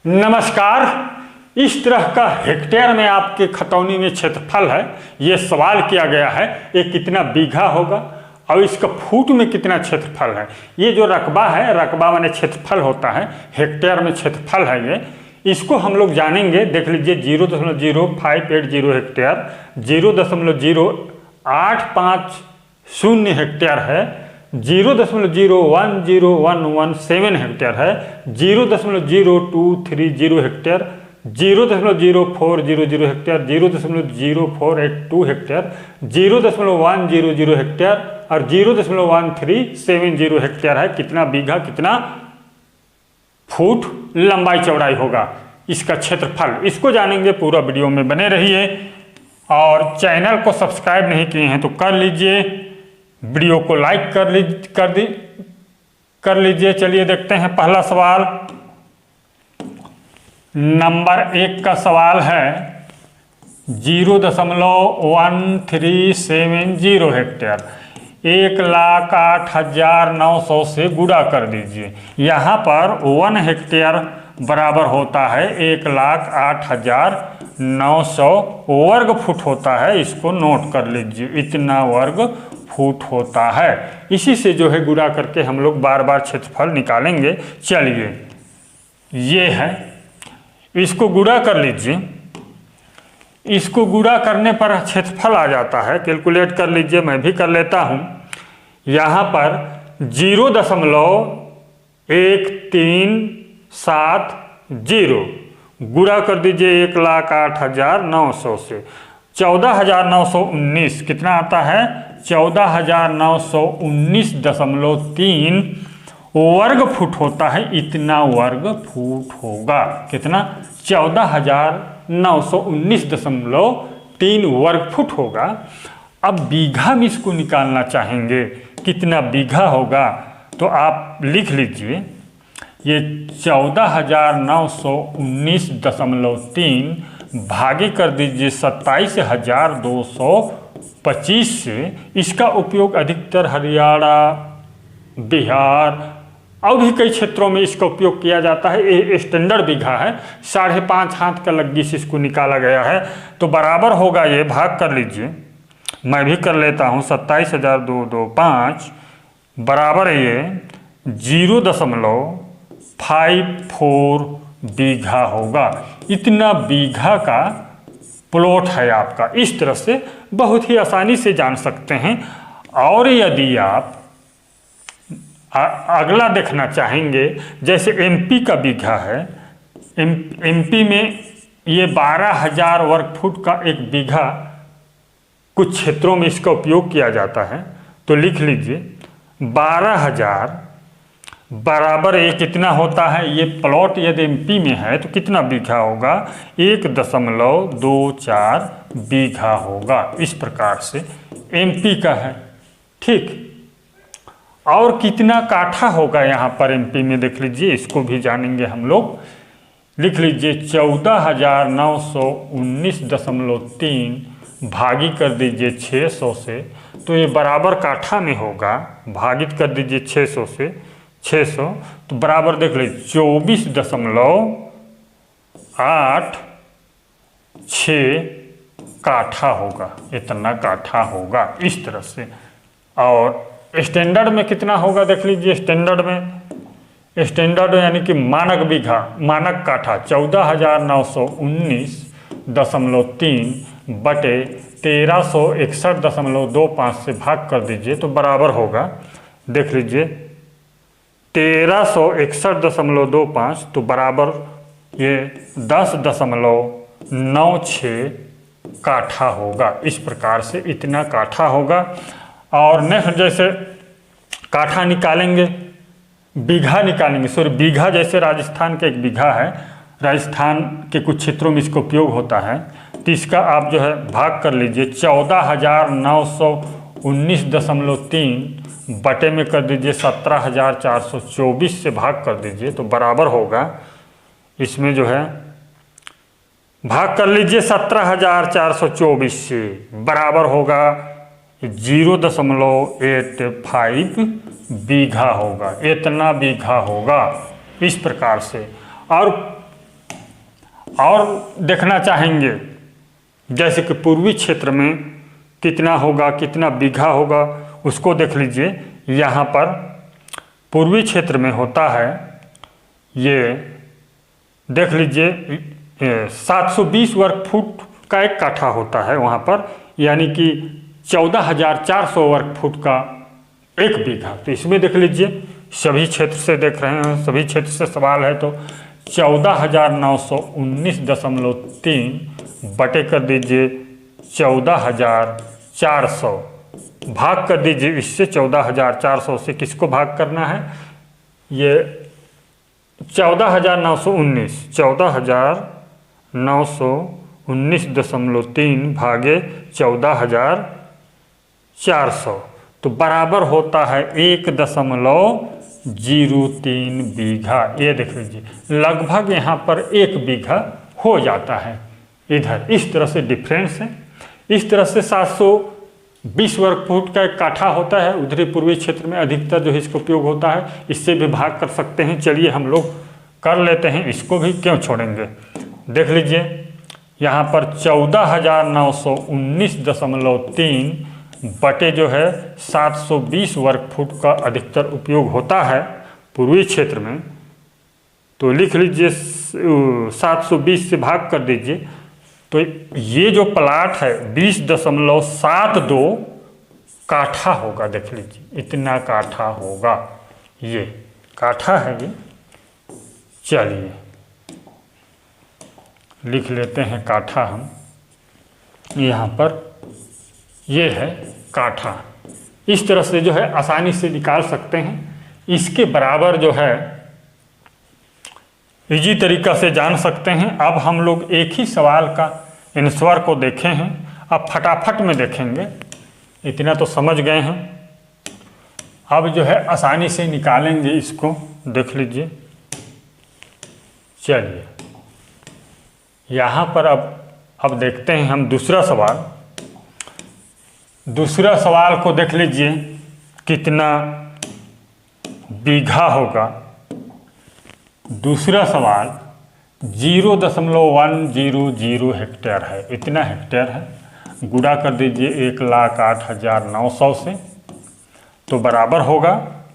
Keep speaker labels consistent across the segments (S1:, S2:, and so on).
S1: नमस्कार। इस तरह का हेक्टेयर में आपके खतौनी में क्षेत्रफल है, ये सवाल किया गया है। ये कितना बीघा होगा और इसका फुट में कितना क्षेत्रफल है। ये जो रकबा है, रकबा माने क्षेत्रफल होता है, हेक्टेयर में क्षेत्रफल है ये। इसको हम लोग जानेंगे। देख लीजिए 0.0580 हेक्टेयर, 0.0850 हेक्टेयर है, 0.010117 हेक्टेयर है, 0.0230 हेक्टेयर, 0.0400 हेक्टेयर, 0.0482 हेक्टेयर, 0.100 हेक्टेयर और 0.1370 हेक्टेयर है। कितना बीघा कितना फुट लंबाई चौड़ाई होगा इसका क्षेत्रफल, इसको जानेंगे। पूरा वीडियो में बने रहिए और चैनल को सब्सक्राइब नहीं किए हैं तो कर लीजिए, वीडियो को लाइक कर लीजिए। चलिए देखते हैं पहला सवाल। नंबर 1 का सवाल है 0.1370 हेक्टेयर, 1,08,900 से गुणा कर दीजिए। यहाँ पर 1 हेक्टेयर बराबर होता है 1,08,900 वर्ग फुट होता है। इसको नोट कर लीजिए, इतना वर्ग फुट होता है। इसी से जो है गुणा करके हम लोग बार बार क्षेत्रफल निकालेंगे। चलिए ये है, इसको गुणा कर लीजिए। इसको गुणा करने पर क्षेत्रफल आ जाता है। कैलकुलेट कर लीजिए, मैं भी कर लेता हूँ। यहाँ पर 0.1370 गुणा कर दीजिए 1,08,900 से। 14,919 कितना आता है? 14,919.3 वर्ग फुट होता है। इतना वर्ग फुट होगा। कितना? 14,919.3 वर्ग फुट होगा। अब बीघा में इसको निकालना चाहेंगे, कितना बीघा होगा, तो आप लिख लीजिए। ये 14,919.3 भागे कर दीजिए 27,225 से। इसका उपयोग अधिकतर हरियाणा, बिहार और भी कई क्षेत्रों में इसका उपयोग किया जाता है। ये स्टैंडर्ड बीघा है, 5.5 हाथ का लग्गी से इसको निकाला गया है। तो बराबर होगा, ये भाग कर लीजिए, मैं भी कर लेता हूँ। 27,225 बराबर ये 0.54 बीघा होगा। इतना बीघा का प्लॉट है आपका। इस तरह से बहुत ही आसानी से जान सकते हैं। और यदि आप अगला देखना चाहेंगे, जैसे एमपी का बीघा है, एमपी में ये 12,000 वर्ग फुट का एक बीघा कुछ क्षेत्रों में इसका उपयोग किया जाता है। तो लिख लीजिए 12,000 बराबर ये कितना होता है। ये प्लॉट यदि एमपी में है तो कितना बीघा होगा? 1.24 बीघा होगा। इस प्रकार से एमपी का है। ठीक, और कितना काठा होगा यहाँ पर एमपी में देख लीजिए, इसको भी जानेंगे हम लोग। लिख लीजिए 14,919.3 भागी कर दीजिए 600 से, तो ये बराबर काठा में होगा। भागित कर दीजिए 600 से, 600 तो बराबर देख लीजिए 24.86 काठा होगा। इतना काठा होगा इस तरह से। और स्टैंडर्ड में कितना होगा देख लीजिए। स्टैंडर्ड यानी कि मानक बीघा, मानक काठा 14,919.3 बटे 1361.25 से भाग कर दीजिए तो बराबर होगा, देख लीजिए 1361.25 तो बराबर ये 10.96 काठा होगा। इस प्रकार से इतना काठा होगा। और नेक्स्ट जैसे काठा निकालेंगे, बीघा निकालेंगे। सॉरी, बीघा जैसे राजस्थान का एक बीघा है, राजस्थान के कुछ क्षेत्रों में इसका उपयोग होता है। तो इसका आप जो है भाग कर लीजिए 14,919.3 बटे में कर दीजिए 17,424 से भाग कर दीजिए तो बराबर होगा। इसमें जो है भाग कर लीजिए 17,424 से, बराबर होगा 0.85 बीघा होगा। इतना बीघा होगा इस प्रकार से। और और देखना चाहेंगे, जैसे कि पूर्वी क्षेत्र में कितना होगा, कितना बीघा होगा, उसको देख लीजिए। यहाँ पर पूर्वी क्षेत्र में होता है, ये देख लीजिए 720 वर्ग फुट का एक काठा होता है वहाँ पर, यानी कि 14,400 वर्ग फुट का एक बीघा। तो इसमें देख लीजिए, सभी क्षेत्र से देख रहे हैं, सभी क्षेत्र से सवाल है, तो 14,919.3 बटे कर दीजिए 14,400, भाग कर दीजिए इससे। 14,400 से किसको भाग करना है, ये 14,919.3 भागे 14,400, तो बराबर होता है 1.03 बीघा। ये देख लीजिए, लगभग यहाँ पर 1 बीघा हो जाता है इधर। इस तरह से डिफरेंस है। इस तरह से 720 वर्ग फुट का एक काठा होता है, उधरी पूर्वी क्षेत्र में अधिकतर जो है इसका उपयोग होता है। इससे भी भाग कर सकते हैं, चलिए हम लोग कर लेते हैं, इसको भी क्यों छोड़ेंगे। देख लीजिए यहाँ पर 14,919.3 बटे जो है 720 वर्ग फुट का अधिकतर उपयोग होता है पूर्वी क्षेत्र में। तो लिख लीजिए 720 से भाग कर दीजिए, तो ये जो प्लाट है 20.72 काठा होगा। देख लीजिए इतना काठा होगा, ये काठा है ये। चलिए लिख लेते हैं काठा हम यहाँ पर, ये है काठा। इस तरह से जो है आसानी से निकाल सकते हैं। इसके बराबर जो है इजी तरीका से जान सकते हैं। अब हम लोग एक ही सवाल का आंसर को देखे हैं, अब फटाफट में देखेंगे। इतना तो समझ गए हैं, अब जो है आसानी से निकालेंगे इसको। देख लीजिए, चलिए यहाँ पर अब देखते हैं हम दूसरा सवाल। दूसरा सवाल को देख लीजिए कितना बीघा होगा। दूसरा सवाल 0.100 हेक्टेयर है, इतना हेक्टेयर है। गुणा कर दीजिए 1,08,900 से, तो बराबर होगा,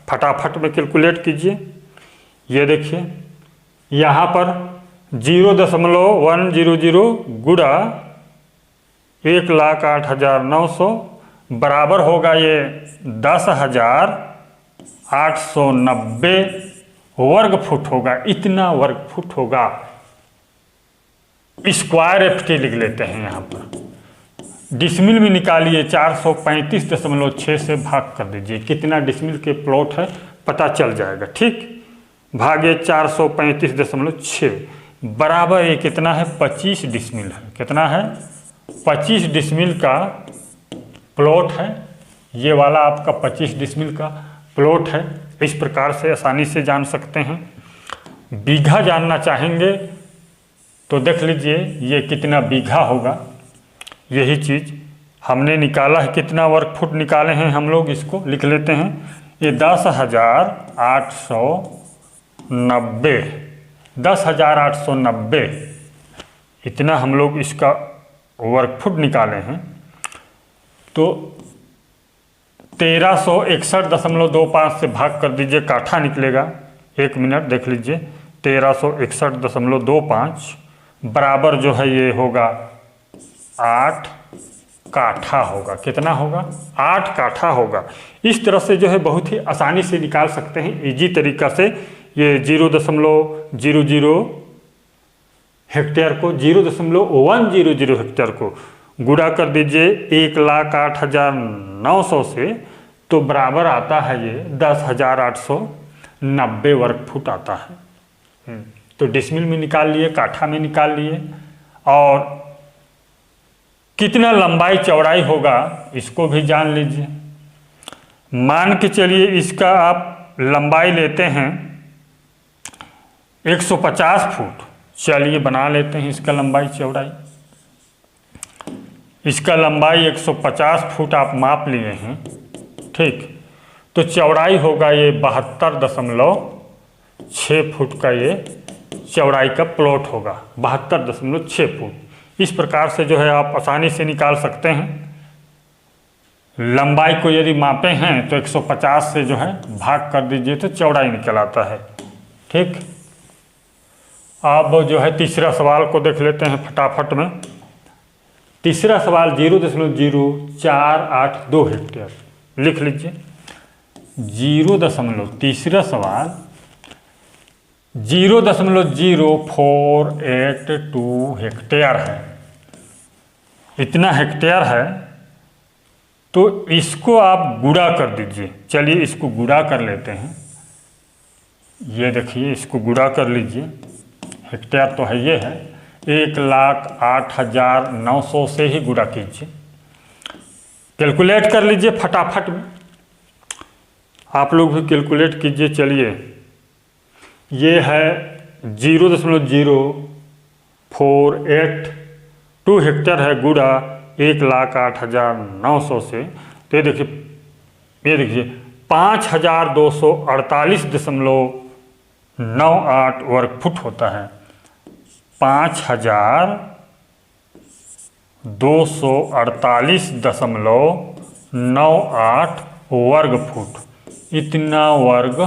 S1: फटाफट में कैलकुलेट कीजिए। ये देखिए यहाँ पर 0.100 गुणा 1,08,900 बराबर होगा ये 10,890 वर्ग फुट होगा। इतना वर्ग फुट होगा। स्क्वायर एफटी लिख लेते हैं यहाँ पर। डिसमिल में निकालिए, 435.6 से भाग कर दीजिए, कितना डिसमिल के प्लॉट है पता चल जाएगा। ठीक, भागे 435.6 बराबर ये कितना है, 25 डिसमिल है। कितना है, 25 डिसमिल का प्लॉट है। ये वाला आपका 25 डिसमिल का प्लॉट है। इस प्रकार से आसानी से जान सकते हैं। बीघा जानना चाहेंगे तो देख लीजिए ये कितना बीघा होगा। यही चीज़ हमने निकाला है, कितना वर्ग फुट निकाले हैं हम लोग, इसको लिख लेते हैं। ये 10,890 इतना हम लोग इसका वर्ग फुट निकाले हैं। तो 1361.25 से भाग कर दीजिए, काठा निकलेगा। 1 मिनट देख लीजिए, 1361.25 बराबर जो है ये होगा 8 काठा होगा। कितना होगा, 8 काठा होगा। इस तरह से जो है बहुत ही आसानी से निकाल सकते हैं, इजी तरीका से। ये 0.00 हेक्टेयर को 0.100 हेक्टेयर को गुणा कर दीजिए 1,08,900 से, तो बराबर आता है ये 10,890 वर्ग फुट आता है। तो डिसमिल में निकाल लिए, काठा में निकाल लिए, और कितना लंबाई चौड़ाई होगा इसको भी जान लीजिए। मान के चलिए इसका आप लंबाई लेते हैं 150 फुट। चलिए बना लेते हैं इसका लंबाई चौड़ाई। इसका लंबाई 150 फुट आप माप लिए हैं, ठीक। तो चौड़ाई होगा ये 72.6 फुट का ये चौड़ाई का प्लॉट होगा 72.6 फुट। इस प्रकार से जो है आप आसानी से निकाल सकते हैं। लंबाई को यदि मापे हैं तो 150 से जो है भाग कर दीजिए तो चौड़ाई निकल आता है। ठीक, अब जो है तीसरा सवाल को देख लेते हैं फटाफट में। तीसरा सवाल 0.0482 हेक्टेयर लिख लीजिए। तीसरा सवाल 0.0482 हेक्टेयर है। इतना हेक्टेयर है तो इसको आप गुणा कर दीजिए। चलिए इसको गुणा कर लेते हैं। ये देखिए इसको गुणा कर लीजिए। हेक्टेयर तो है ये है, 1,08,900 से ही गुणा कीजिए। कैलकुलेट कर लीजिए फटाफट में, आप लोग भी कैलकुलेट कीजिए। चलिए ये है 0.0482 हेक्टेयर है, गुणा 1,08,900 से। तो ये देखिए 5,248.98 वर्ग फुट होता है। 5,248.98 वर्ग फुट, इतना वर्ग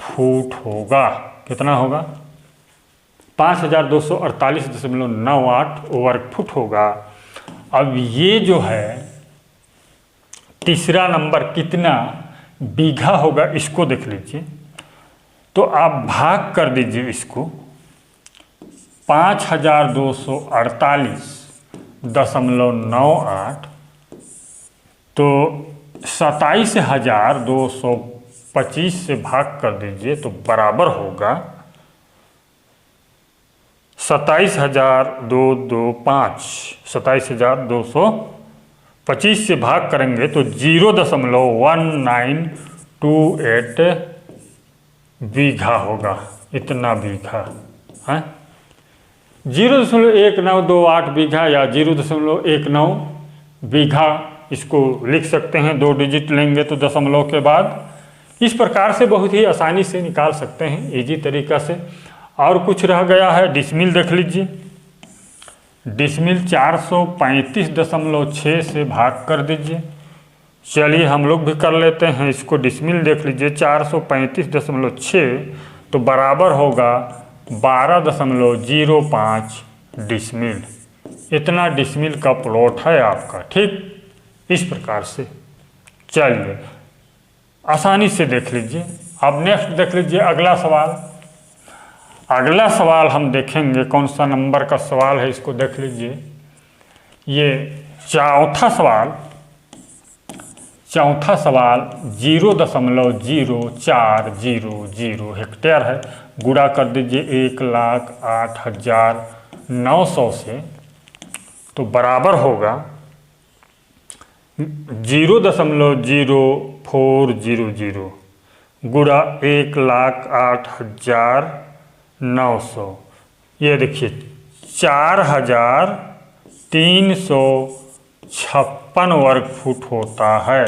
S1: फुट होगा। कितना होगा? 5,248.98 वर्ग फुट होगा। अब ये जो है तीसरा नंबर कितना बीघा होगा इसको देख लीजिए। तो आप भाग कर दीजिए इसको 5,248.98 तो 27,225 से भाग कर दीजिए तो बराबर होगा 27,225। 27,225 से भाग करेंगे तो 0.1928 बीघा होगा। इतना बीघा है, 0.1928 बीघा या 0.19 बीघा इसको लिख सकते हैं। 2 डिजिट लेंगे तो दशमलव के बाद। इस प्रकार से बहुत ही आसानी से निकाल सकते हैं, इजी तरीका से। और कुछ रह गया है, डिसमिल देख लीजिए। डिसमिल 435.6 से भाग कर दीजिए। चलिए हम लोग भी कर लेते हैं इसको। डिसमिल देख लीजिए 435.6 तो बराबर होगा 12.05 डिसमिल। इतना डिसमिल का प्लॉट है आपका। ठीक, इस प्रकार से चलिए आसानी से देख लीजिए। अब नेक्स्ट देख लीजिए अगला सवाल। अगला सवाल हम देखेंगे कौन सा नंबर का सवाल है, इसको देख लीजिए। ये चौथा सवाल 0.0400 हेक्टेयर है। गुणा कर दीजिए 1,08,900 से तो बराबर होगा 0.0400 गुणा 1,08,900। ये देखिए 4,356 वर्ग फुट होता है।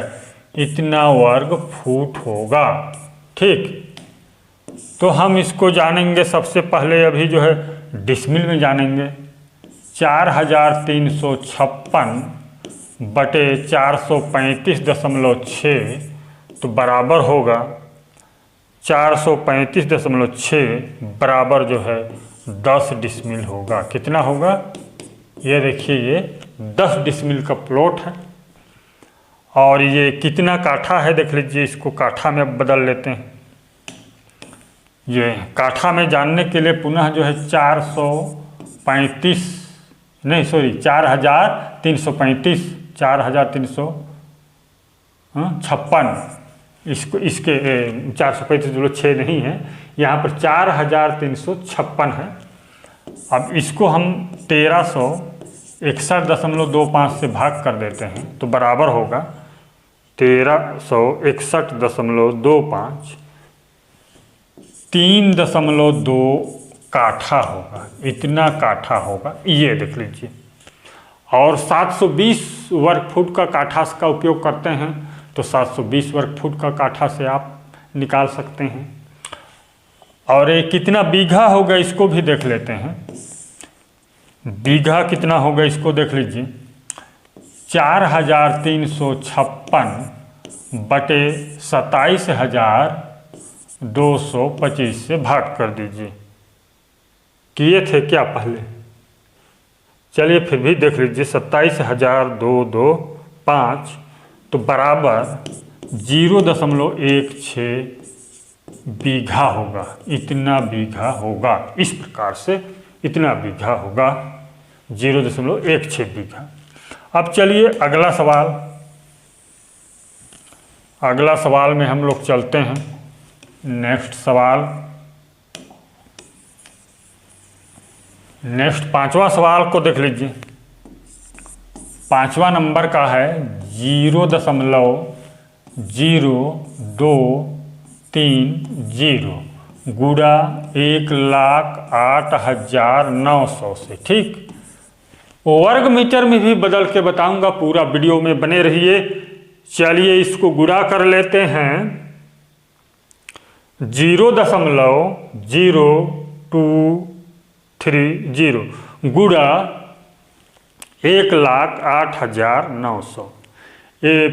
S1: इतना वर्ग फुट होगा। ठीक, तो हम इसको जानेंगे सबसे पहले। अभी जो है डिसमिल में जानेंगे। 4,356 बटे 435.6 तो बराबर होगा 435.6 बराबर जो है 10 डिसमिल होगा। कितना होगा? ये देखिए ये 10 डिसमिल का प्लॉट है। और ये कितना काठा है देख लीजिए। इसको काठा में अब बदल लेते हैं। ये काठा में जानने के लिए पुनः जो है 4,356 इसको इसके 435.6 नहीं है, यहाँ पर 4,356 है। अब इसको हम 1361.25 से भाग कर देते हैं तो बराबर होगा 1361.25 3.2 काठा होगा। इतना काठा होगा, ये देख लीजिए। और 720 वर्ग फुट का काठा का उपयोग करते हैं तो 720 वर्ग फुट का काठा से आप निकाल सकते हैं। और ये कितना बीघा होगा इसको भी देख लेते हैं। बीघा कितना होगा इसको देख लीजिए, 4356 बटे 27,225 से भाग कर दीजिए। किए थे क्या पहले? चलिए फिर भी देख लीजिए, 27,225 तो बराबर 0.16 बीघा होगा। इतना बीघा होगा, इस प्रकार से इतना बीघा होगा, 0.16 बीघा। अब चलिए अगला सवाल, अगला सवाल में हम लोग चलते हैं। नेक्स्ट सवाल, नेक्स्ट 5वां सवाल को देख लीजिए। 5वां नंबर का है 0.0230 गुणा 1,08,900 से। ठीक, वर्ग मीटर में भी बदल के बताऊंगा, पूरा वीडियो में बने रहिए। चलिए इसको गुणा कर लेते हैं। 0.0230 गुणा 1,08,900, ये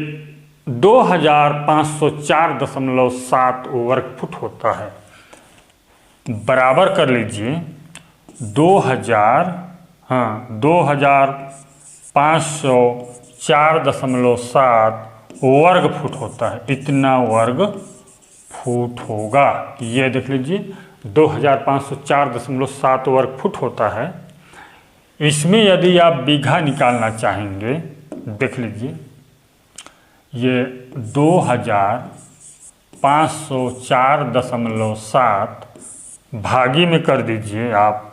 S1: 2504.7 वर्ग फुट होता है। बराबर कर लीजिए 2504.7 वर्ग फुट होता है। इतना वर्ग फुट होगा, ये देख लीजिए 2504.7 वर्ग फुट होता है। इसमें यदि आप बीघा निकालना चाहेंगे, देख लीजिए ये 2504.7 भागी में कर दीजिए आप।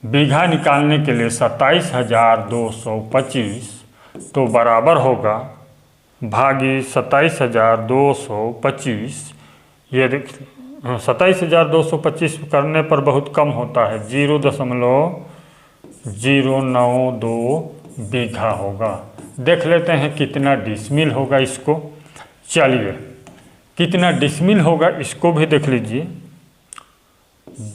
S1: बीघा निकालने के लिए 27,225 तो बराबर होगा भागी 27,225। ये देख 27,225 करने पर बहुत कम होता है, 0.092 बीघा होगा। देख लेते हैं कितना डिसमिल होगा इसको। चलिए कितना डिसमिल होगा इसको भी देख लीजिए।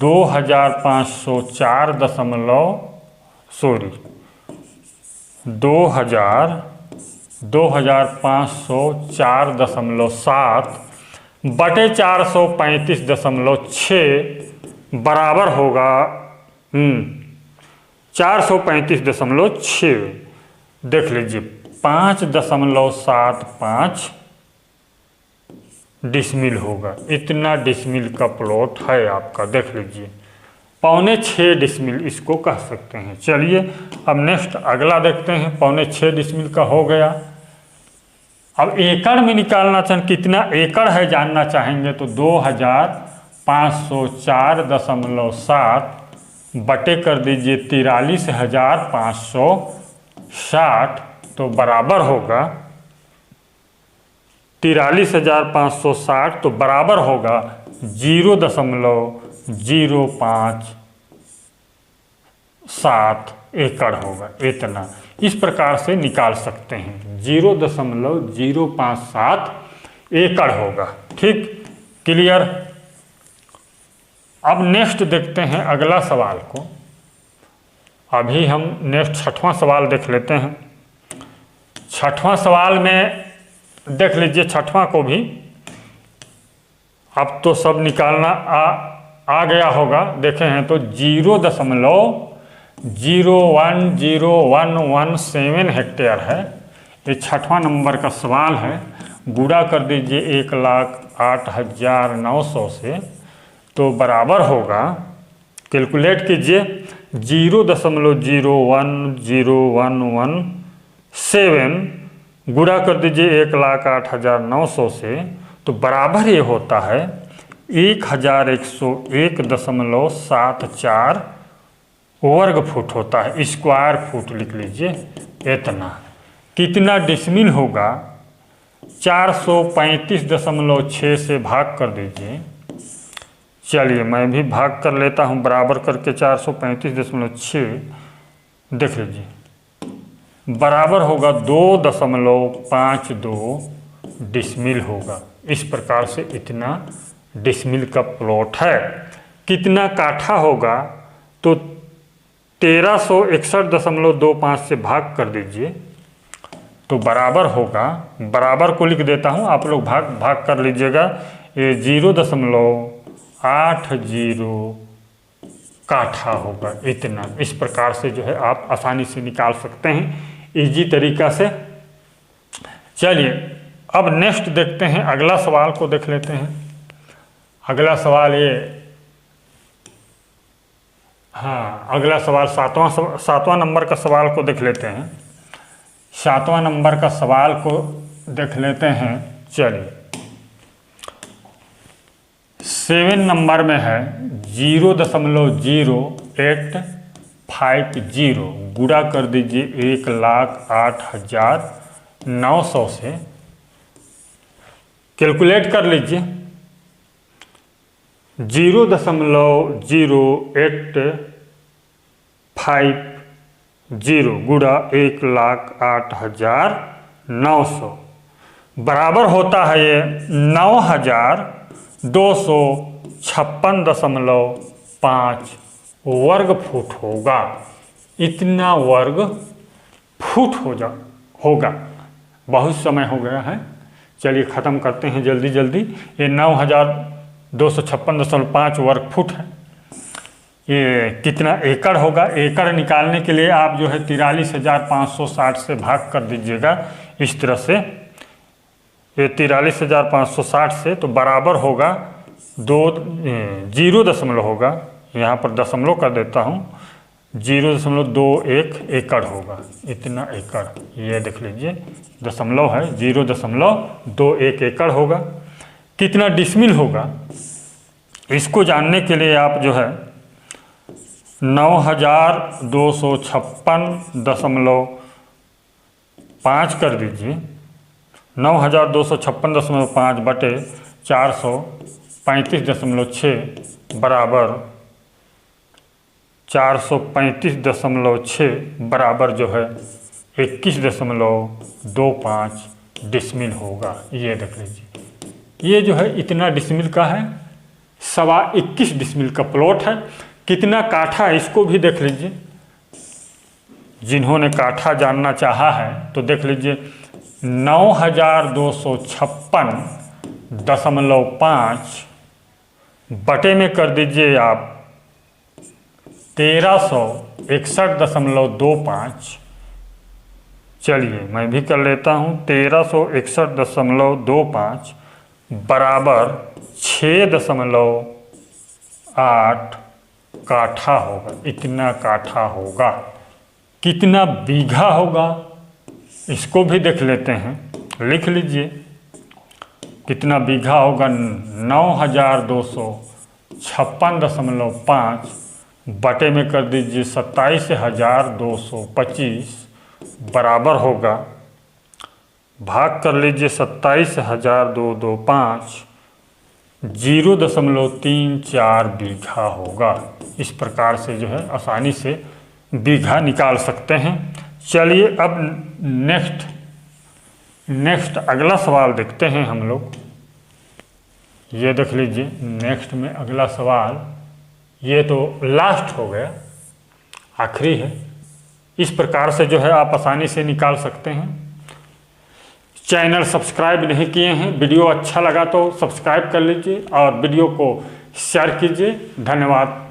S1: 2504.7 बटे 435.6 बराबर होगा 435.6। देख लीजिए 5.75 डिसमिल होगा। इतना डिसमिल का प्लॉट है आपका, देख लीजिए 6.25 डिसमिल इसको कह सकते हैं। चलिए अब नेक्स्ट अगला देखते हैं। 6.25 डिसमिल का हो गया। अब एकड़ में निकालना चाहें, कितना एकड़ है जानना चाहेंगे तो 2504.7 बटे कर दीजिए 43,560 तो बराबर होगा 43,560 तो बराबर होगा 0.057 एकड़ होगा। इतना इस प्रकार से निकाल सकते हैं, 0.057 एकड़ होगा। ठीक, क्लियर। अब नेक्स्ट देखते हैं अगला सवाल को। अभी हम नेक्स्ट 6वां सवाल देख लेते हैं। 6वां सवाल में देख लीजिए, 6वां को भी अब तो सब निकालना आ गया होगा। देखे हैं तो 0.01017 हेक्टेयर है। ये 6वां नंबर का सवाल है। गुणा कर दीजिए 1,08,900 से तो बराबर होगा, कैलकुलेट कीजिए 0.01017 गुणा कर दीजिए 1,08,900 से तो बराबर ये होता है 1,101.74 वर्ग फुट होता है। स्क्वायर फुट लिख लीजिए। इतना कितना डिसमिल होगा 435.6 से भाग कर दीजिए। चलिए मैं भी भाग कर लेता हूँ, बराबर करके 435.6 देख लीजिए बराबर होगा 2.52 डिसमिल होगा। इस प्रकार से इतना डिसमिल का प्लॉट है। कितना काठा होगा, तो 1361.25 से भाग कर दीजिए तो बराबर होगा, बराबर को लिख देता हूँ, आप लोग भाग कर लीजिएगा। ये 0.80 काठा होगा इतना। इस प्रकार से जो है आप आसानी से निकाल सकते हैं इजी तरीका से। चलिए अब नेक्स्ट देखते हैं, अगला सवाल को देख लेते हैं। अगला सवाल ये, हाँ अगला सवाल सातवां नंबर का सवाल को देख लेते हैं। 7वां नंबर का सवाल को देख लेते हैं। चलिए 7 नंबर में है 0.0850, गुणा कर दीजिए 1,08,900 से। कैलकुलेट कर लीजिए 0.0850 गुणा 1,08,900 बराबर होता है ये 9,256.5 वर्ग फुट होगा। इतना वर्ग फुट होगा। बहुत समय हो गया है, चलिए ख़त्म करते हैं जल्दी जल्दी। ये 9,256.5 वर्ग फुट है। ये कितना एकड़ होगा, एकड़ निकालने के लिए आप जो है 43,560 से भाग कर दीजिएगा इस तरह से। ये 43,560 से तो बराबर होगा 0 दशमलव होगा, यहाँ पर दशमलव कर देता हूँ, 0.21 एकड़ होगा। इतना एकड़, ये देख लीजिए दशमलव है, 0.21 एकड़ होगा। कितना डिसमिल होगा, इसको जानने के लिए आप जो है 9,256.5 कर दीजिए। 9,256.5 बटे 435.6 बराबर 435.6 बराबर जो है 21.25 डिसमिल होगा। ये देख लीजिए, ये जो है इतना डिसमिल का है, 21 डिसमिल का प्लॉट है। कितना काठा है इसको भी देख लीजिए। जिन्होंने काठा जानना चाहा है तो देख लीजिए 9,256.5 बटे में कर दीजिए आप 1361.25। चलिए मैं भी कर लेता हूँ, 1361.25 बराबर 6.8 काठा होगा। इतना काठा होगा। कितना बीघा होगा इसको भी देख लेते हैं, लिख लीजिए कितना बीघा होगा। 9,256.5 बटे में कर दीजिए 27,225 बराबर होगा, भाग कर लीजिए 27,225, 0.34 बीघा होगा। इस प्रकार से जो है आसानी से बीघा निकाल सकते हैं। चलिए अब नेक्स्ट अगला सवाल देखते हैं हम लोग। ये देख लीजिए नेक्स्ट में अगला सवाल, ये तो लास्ट हो गया, आखिरी है। इस प्रकार से जो है आप आसानी से निकाल सकते हैं। चैनल सब्सक्राइब नहीं किए हैं, वीडियो अच्छा लगा तो सब्सक्राइब कर लीजिए और वीडियो को शेयर कीजिए। धन्यवाद।